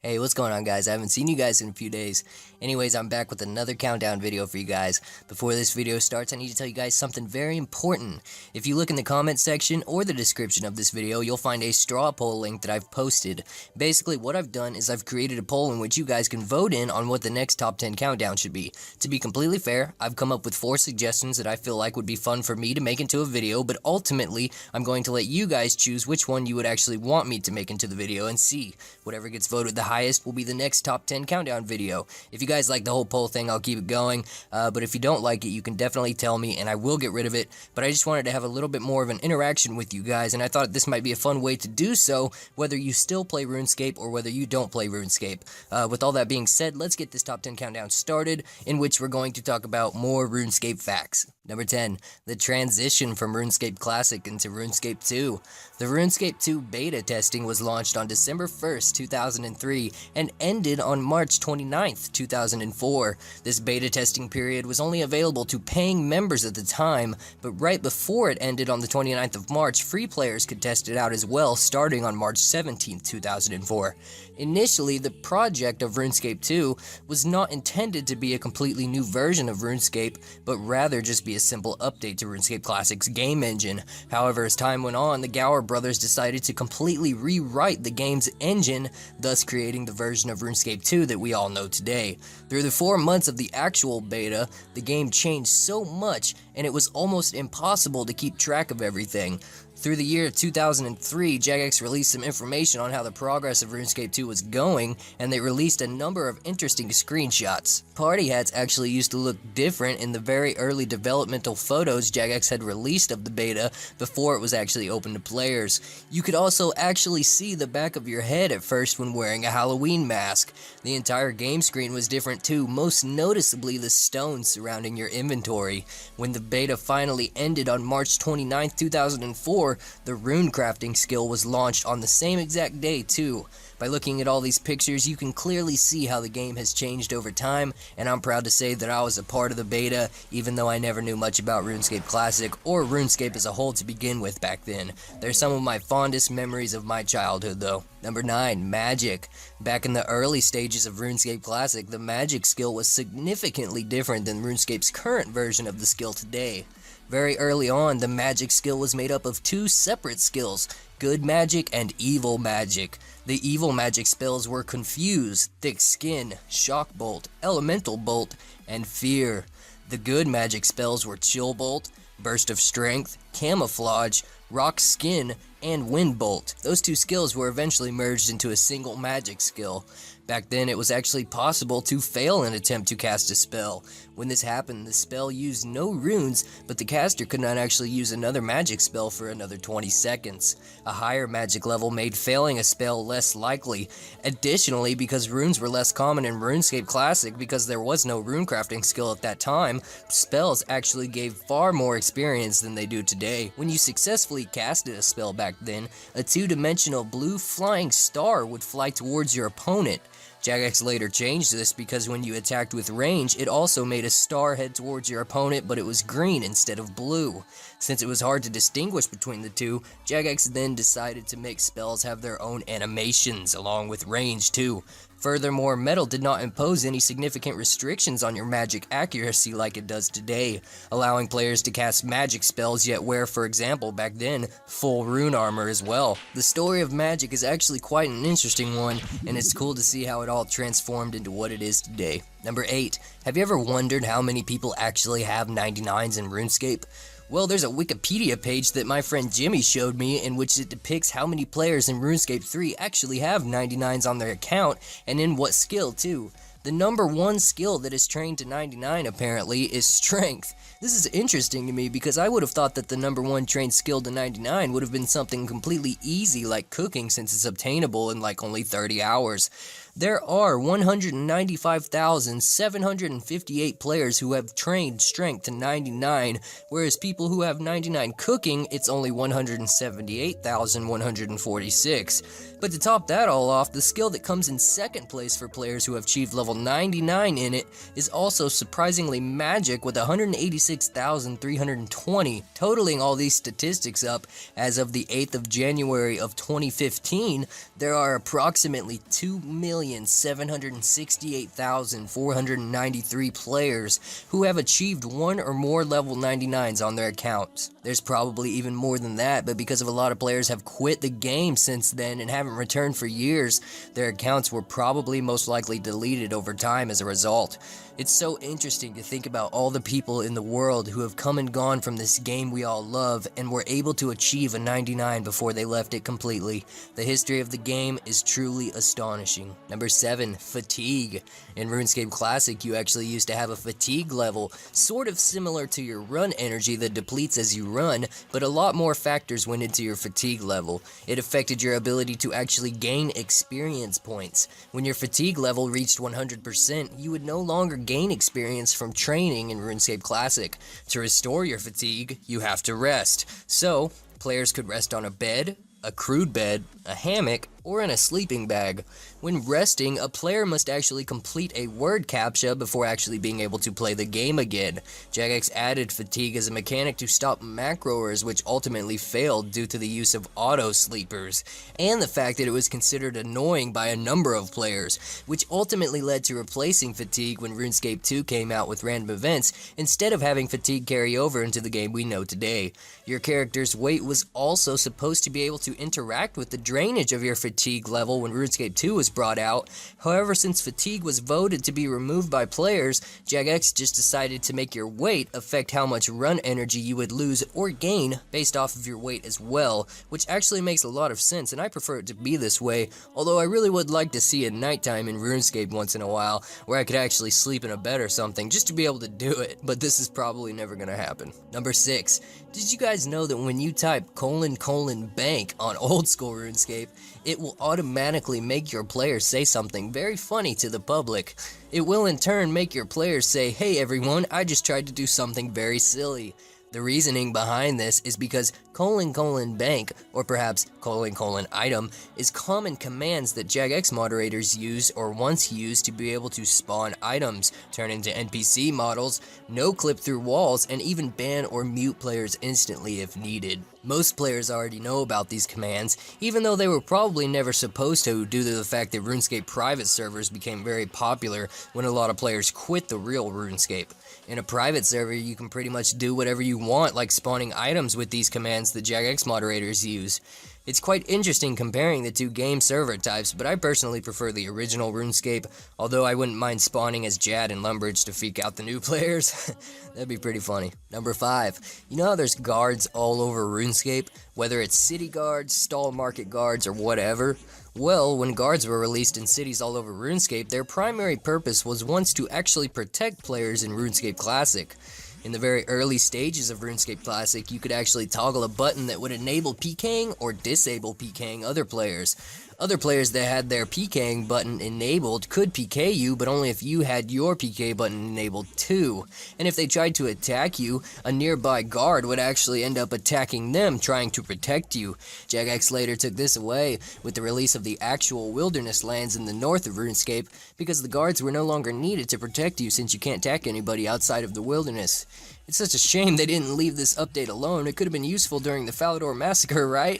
Hey, what's going on, guys? I haven't seen you guys in a few days. Anyways, I'm back with another countdown video for you guys. Before this video starts, I need to tell you guys something very important. If you look in the comment section or the description of this video, you'll find a straw poll link that I've posted. Basically, what I've done is I've created a poll in which you guys can vote in on what the next top 10 countdown should be. To be completely fair, I've come up with 4 suggestions that I feel like would be fun for me to make into a video, but ultimately, I'm going to let you guys choose which one you would actually want me to make into the video and see. Whatever gets voted the highest will be the next top 10 countdown video. If you guys like the whole poll thing, I'll keep it going, but if you don't like it, you can definitely tell me and I will get rid of it. But I just wanted to have a little bit more of an interaction with you guys, and I thought this might be a fun way to do so, whether you still play RuneScape or whether you don't play RuneScape. With all that being said, let's get this top 10 countdown started, in which we're going to talk about more RuneScape facts. Number 10, the transition from RuneScape Classic into RuneScape 2. The RuneScape 2 beta testing was launched on December 1st, 2003 and ended on March 29th, 2004. This beta testing period was only available to paying members at the time, but right before it ended on the 29th of March, free players could test it out as well, starting on March 17th, 2004. Initially, the project of RuneScape 2 was not intended to be a completely new version of RuneScape, but rather just be a simple update to RuneScape Classic's game engine. However, as time went on, the Gower brothers decided to completely rewrite the game's engine, thus creating the version of RuneScape 2 that we all know today. Through the 4 months of the actual beta, the game changed so much, and it was almost impossible to keep track of everything. Through the year 2003, Jagex released some information on how the progress of RuneScape 2 was going, and they released a number of interesting screenshots. Party hats actually used to look different in the very early developmental photos Jagex had released of the beta before it was actually open to players. You could also actually see the back of your head at first when wearing a Halloween mask. The entire game screen was different too, most noticeably the stones surrounding your inventory. When the beta finally ended on March 29, 2004, the rune crafting skill was launched on the same exact day too. By looking at all these pictures, you can clearly see how the game has changed over time, and I'm proud to say that I was a part of the beta, even though I never knew much about RuneScape Classic or RuneScape as a whole to begin with back then. They're some of my fondest memories of my childhood though. Number 9, Magic. Back in the early stages of RuneScape Classic, the Magic skill was significantly different than RuneScape's current version of the skill today. Very early on, the Magic skill was made up of 2 separate skills, Good Magic and Evil Magic. The Evil Magic spells were Confuse, Thick Skin, Shock Bolt, Elemental Bolt, and Fear. The Good Magic spells were Chill Bolt, Burst of Strength, Camouflage, Rock Skin, and Wind Bolt. Those 2 skills were eventually merged into a single magic skill. Back then, it was actually possible to fail an attempt to cast a spell. When this happened, the spell used no runes, but the caster could not actually use another magic spell for another 20 seconds. A higher magic level made failing a spell less likely. Additionally, because runes were less common in RuneScape Classic because there was no rune crafting skill at that time, spells actually gave far more experience than they do today. When you successfully casted a spell back then, a 2-dimensional blue flying star would fly towards your opponent. Jagex later changed this because when you attacked with range, it also made a star head towards your opponent, but it was green instead of blue. Since it was hard to distinguish between the two, Jagex then decided to make spells have their own animations, along with range too. Furthermore, Metal did not impose any significant restrictions on your magic accuracy like it does today, allowing players to cast magic spells yet wear, for example, back then, full rune armor as well. The story of magic is actually quite an interesting one, and it's cool to see how it all transformed into what it is today. Number 8. Have you ever wondered how many people actually have 99s in RuneScape? Well, there's a Wikipedia page that my friend Jimmy showed me in which it depicts how many players in RuneScape 3 actually have 99s on their account, and in what skill too. The number 1 skill that is trained to 99 apparently is Strength. This is interesting to me because I would have thought that the number 1 trained skill to 99 would have been something completely easy like cooking, since it's obtainable in like only 30 hours. There are 195,758 players who have trained strength to 99, whereas people who have 99 cooking, it's only 178,146. But to top that all off, the skill that comes in second place for players who have achieved level 99 in it is also surprisingly Magic with 186,320. Totaling all these statistics up, as of the 8th of January of 2015, there are approximately 2 million 1,768,493 players who have achieved one or more level 99s on their accounts. There's probably even more than that, but because of a lot of players have quit the game since then and haven't returned for years, their accounts were probably most likely deleted over time as a result. It's so interesting to think about all the people in the world who have come and gone from this game we all love and were able to achieve a 99 before they left it completely. The history of the game is truly astonishing. Number 7, fatigue. In RuneScape Classic, you actually used to have a fatigue level, sort of similar to your run energy that depletes as you run, but a lot more factors went into your fatigue level. It affected your ability to actually gain experience points. When your fatigue level reached 100%, you would no longer gain experience from training in RuneScape Classic. To restore your fatigue, you have to rest. So, players could rest on a bed, a crude bed, a hammock, or in a sleeping bag. When resting, a player must actually complete a word captcha before actually being able to play the game again. Jagex added fatigue as a mechanic to stop macroers, which ultimately failed due to the use of auto sleepers, and the fact that it was considered annoying by a number of players, which ultimately led to replacing fatigue when RuneScape 2 came out with random events, instead of having fatigue carry over into the game we know today. Your character's weight was also supposed to be able to interact with the drainage of your fatigue level when RuneScape 2 was brought out. However, since fatigue was voted to be removed by players, Jagex just decided to make your weight affect how much run energy you would lose or gain based off of your weight as well, which actually makes a lot of sense, and I prefer it to be this way, although I really would like to see a nighttime in RuneScape once in a while, where I could actually sleep in a bed or something, just to be able to do it, but this is probably never gonna happen. Number 6, did you guys know that when you type ::bank on old school RuneScape, it will automatically make your players say something very funny to the public? It will in turn make your players say, "Hey everyone, I just tried to do something very silly." The reasoning behind this is because ::bank, or perhaps ::item, is common commands that Jagex moderators use or once used to be able to spawn items, turn into NPC models, no-clip through walls, and even ban or mute players instantly if needed. Most players already know about these commands, even though they were probably never supposed to due to the fact that RuneScape private servers became very popular when a lot of players quit the real RuneScape. In a private server, you can pretty much do whatever you want, like spawning items with these commands that Jagex moderators use. It's quite interesting comparing the two game server types, but I personally prefer the original RuneScape, although I wouldn't mind spawning as Jad and Lumbridge to freak out the new players. That'd be pretty funny. Number 5, you know how there's guards all over RuneScape, whether it's city guards, stall market guards, or whatever? Well, when guards were released in cities all over RuneScape, their primary purpose was once to actually protect players in RuneScape Classic. In the very early stages of RuneScape Classic, you could actually toggle a button that would enable PKing or disable PKing other players. Other players that had their PKing button enabled could PK you, but only if you had your PK button enabled too. And if they tried to attack you, a nearby guard would actually end up attacking them, trying to protect you. Jagex later took this away with the release of the actual wilderness lands in the north of RuneScape, because the guards were no longer needed to protect you since you can't attack anybody outside of the wilderness. It's such a shame they didn't leave this update alone. It could have been useful during the Falador massacre, right?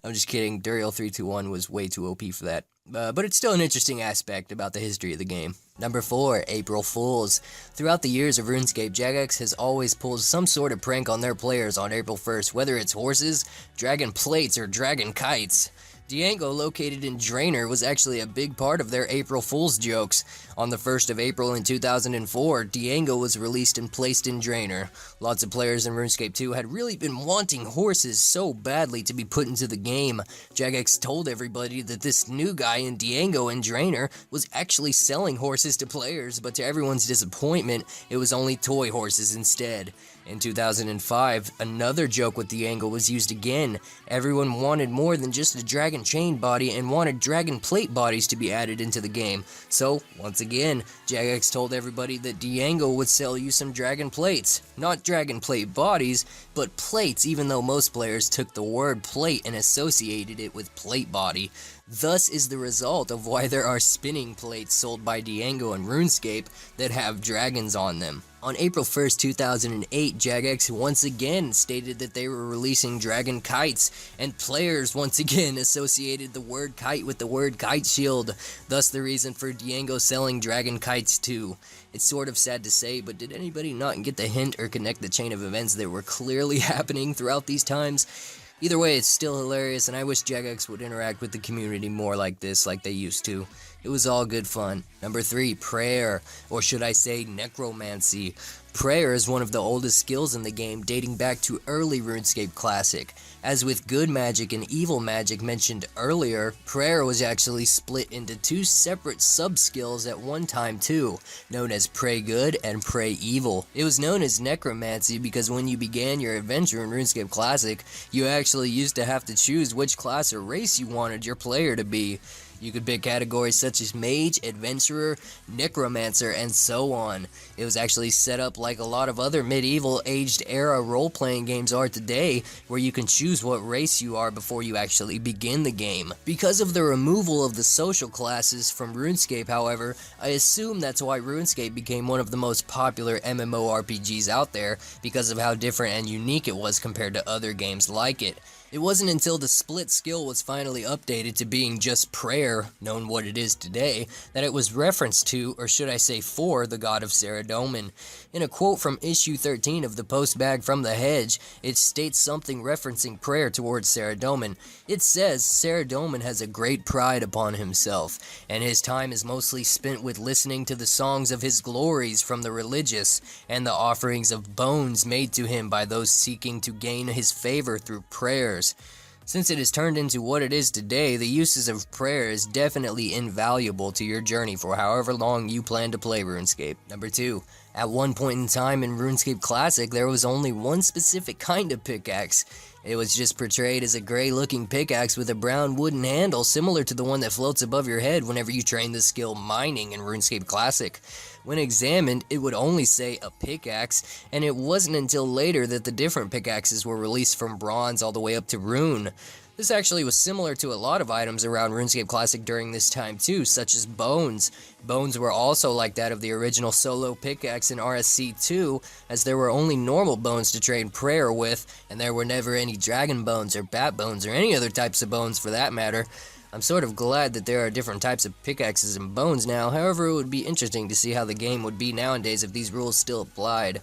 I'm just kidding. Zuriel 321 was way too OP for that. But it's still an interesting aspect about the history of the game. Number 4, April Fools. Throughout the years of RuneScape, Jagex has always pulled some sort of prank on their players on April 1st, whether it's horses, dragon plates, or dragon kites. Diango, located in Draenor, was actually a big part of their April Fool's jokes. On the 1st of April in 2004, Diango was released and placed in Draenor. Lots of players in RuneScape 2 had really been wanting horses so badly to be put into the game. Jagex told everybody that this new guy in Diango in Draenor was actually selling horses to players, but to everyone's disappointment, it was only toy horses instead. In 2005, another joke with Diango was used again. Everyone wanted more than just a dragon chain body and wanted dragon plate bodies to be added into the game. So, once again, Jagex told everybody that Diango would sell you some dragon plates. Not dragon plate bodies, but plates, even though most players took the word plate and associated it with plate body. thus is the result of why there are spinning plates sold by Diango and RuneScape that have dragons on them. On April 1st, 2008, Jagex once again stated that they were releasing dragon kites, and players once again associated the word kite with the word kite shield, thus the reason for Diango selling dragon kites too. It's sort of sad to say, but did anybody not get the hint or connect the chain of events that were clearly happening throughout these times? Either way, it's still hilarious, and I wish Jagex would interact with the community more like this, like they used to. It was all good fun. Number 3, prayer, or should I say necromancy. Prayer is one of the oldest skills in the game, dating back to early RuneScape Classic. As with good magic and evil magic mentioned earlier, prayer was actually split into 2 separate sub-skills at one time too, known as pray good and pray evil. It was known as necromancy because when you began your adventure in RuneScape Classic, you actually used to have to choose which class or race you wanted your player to be. You could pick categories such as mage, adventurer, necromancer, and so on. It was actually set up like a lot of other medieval aged era role-playing games are today, where you can choose what race you are before you actually begin the game. Because of the removal of the social classes from RuneScape, however, I assume that's why RuneScape became one of the most popular MMORPGs out there, because of how different and unique it was compared to other games like it. It wasn't until the split skill was finally updated to being just prayer, known what it is today, that it was referenced to, or should I say for, the god of Saradomin. In a quote from issue 13 of the Post Bag from the Hedge, it states something referencing prayer towards Saradomin. It says, Saradomin has a great pride upon himself, and his time is mostly spent with listening to the songs of his glories from the religious, and the offerings of bones made to him by those seeking to gain his favor through prayers. Since it has turned into what it is today, the uses of prayer is definitely invaluable to your journey for however long you plan to play RuneScape. Number 2. At one point in time in RuneScape Classic, there was only one specific kind of pickaxe. It was just portrayed as a gray-looking pickaxe with a brown wooden handle similar to the one that floats above your head whenever you train the skill mining in RuneScape Classic. When examined, it would only say a pickaxe, and it wasn't until later that the different pickaxes were released from bronze all the way up to rune. This actually was similar to a lot of items around RuneScape Classic during this time too, such as bones. Bones were also like that of the original solo pickaxe in RSC2, as there were only normal bones to train prayer with, and there were never any dragon bones or bat bones or any other types of bones for that matter. I'm sort of glad that there are different types of pickaxes and bones now, however it would be interesting to see how the game would be nowadays if these rules still applied.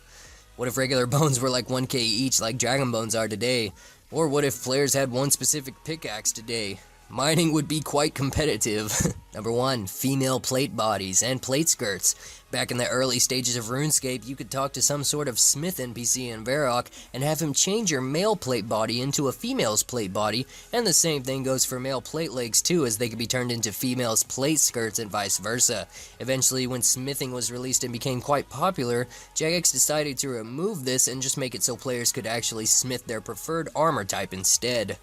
What if regular bones were like 1k each like dragon bones are today? Or what if players had one specific pickaxe today? Mining would be quite competitive. Number 1. Female plate bodies and plate skirts. Back in the early stages of RuneScape, you could talk to some sort of smith NPC in Varrock and have him change your male plate body into a female's plate body, and the same thing goes for male plate legs too, as they could be turned into females' plate skirts and vice versa. Eventually, when smithing was released and became quite popular, Jagex decided to remove this and just make it so players could actually smith their preferred armor type instead.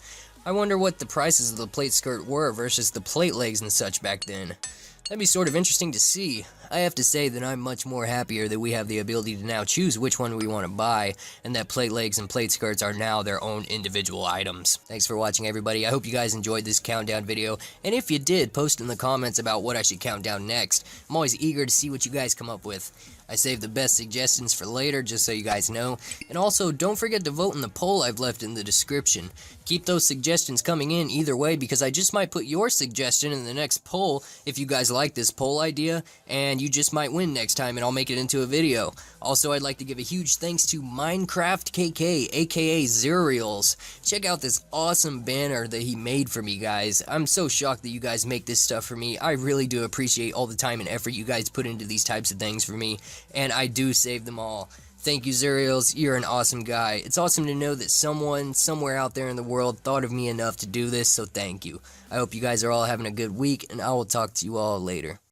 I wonder what the prices of the plate skirt were versus the plate legs and such back then. That'd be sort of interesting to see. I have to say that I'm much more happier that we have the ability to now choose which one we want to buy, and that plate legs and plate skirts are now their own individual items. Thanks for watching, everybody. I hope you guys enjoyed this countdown video, and if you did, post in the comments about what I should count down next. I'm always eager to see what you guys come up with. I saved the best suggestions for later, just so you guys know. And also, don't forget to vote in the poll I've left in the description. Keep those suggestions coming in either way, because I just might put your suggestion in the next poll if you guys like this poll idea, and you just might win next time and I'll make it into a video. Also, I'd like to give a huge thanks to MineCraftKK, aka Zuriels. Check out this awesome banner that he made for me, guys. I'm so shocked that you guys make this stuff for me. I really do appreciate all the time and effort you guys put into these types of things for me, and I do save them all. Thank you, Zuriels. You're an awesome guy. It's awesome to know that someone somewhere out there in the world thought of me enough to do this, so thank you. I hope you guys are all having a good week, and I will talk to you all later.